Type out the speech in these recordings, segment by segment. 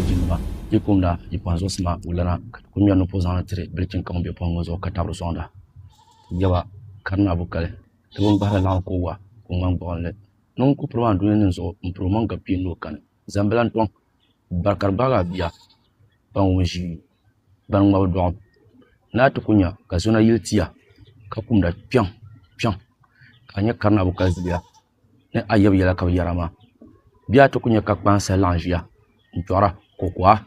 jinma yikumda yipanzo sma ulana kumya no pozana tre bilkin kan be pongo zo katabro sonda yawa karna bukale to bon bara lan ko wa ko man bonle non ko proman dunen zo proman ga pino kan zambalan ton barkar baga biya ban wonji ban ma do na to kunya ka suna yiltiya ka kumda pian kanya karna bukale biya ne ayab yala ka yarama biya to kunya ka kwansa lanjia ntora kokwa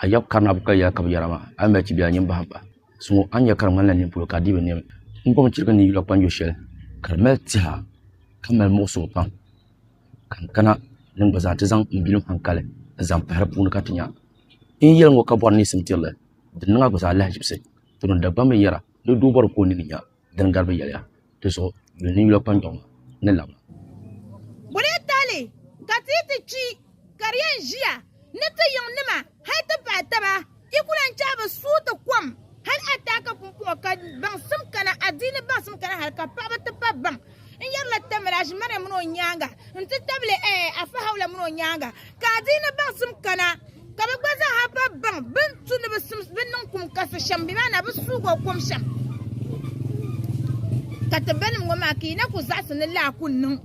ayab karna bukale ya ka yarama amba ci biya nyimba hamba so anya karman lan ni pulo ka dibe ne ngom ci ni yula kwanjo shel karmel tiha kamel moso pan kana ning bazata zang mbilum hankale zam par pun ka tinya in yel ngo ka bonni simtile din nga go sa Allah jibse to da bam yara do dubar ko ni nya dan garbe yala to so ni yula kwanjo ne la bure tale katiti ci karyan jiya ne ta yon nima hay ta pataba ikulan chaba su ta kwam hal ataka kumpo ka bang sum kana adini bang sum kana hal ka paba ta pabang in yalla tamaraj mare muno nyanga nti table afa hawla muno nyanga ka adini bang sum kana ka bagbaza ha pabang bintu ne basum binnon kum kasa sham bi mana bisu go kum sham ka tabanin ngoma ki na ku zasu ne la kunnun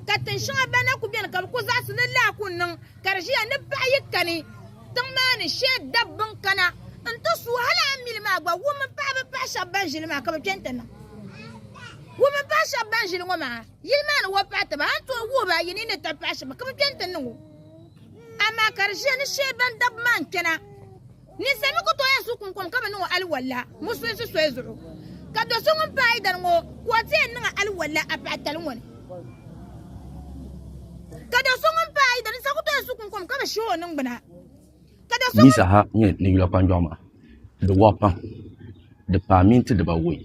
ka tin shanga bana ku bien ka ku zasu ne la kunnun karjiya ne bayi kani tamani she dabbun kana nto su hala amil ma gba wo man pa ba shaban jili ma ka ba twentena wo man pa shaban jili ngoma yilma na wo pa ta ba to wo ba yini ne ta pa shaba ka ba twentena wo ama karshe ni sheban dab man kana ni sami ko to ya su kun ka ba no al walla musu su so ezuru ka do so ngom pa idan ngo ko te nga al walla apatal ngone ka do so ngom pa idan sa ko to ya su kun ka ba sho nan bana Misa ha nye ni yula panjoma de wapan de paminti de bawoy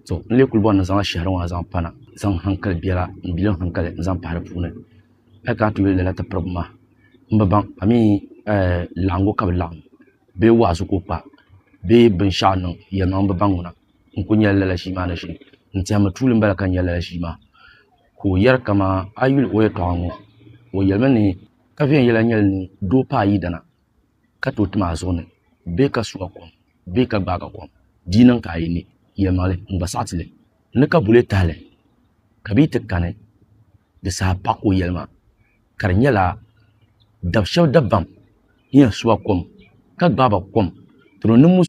so le kulbo na zan shahran wa zan pana zan hankal biara bilon hankal zan fara pune e ka tu le la ta problema mbaba ami lango ka lang be wa su ko pa be bin shanu ya nan ba banguna in kun yalla la shi ma na shi in ta matulin bala kan yalla la shi ma ko yar kama ayul o ya tawo o yalmani kafin yalla nyal ni do pa yi dana kato tuma zone be ka suwa kom be ka baga kom dinan ka yini yemale mbasatile ne ka bule tale kabita kane de sa pako yelma karnyala dabshaw dabbam yin suwa kom ka baba kom to no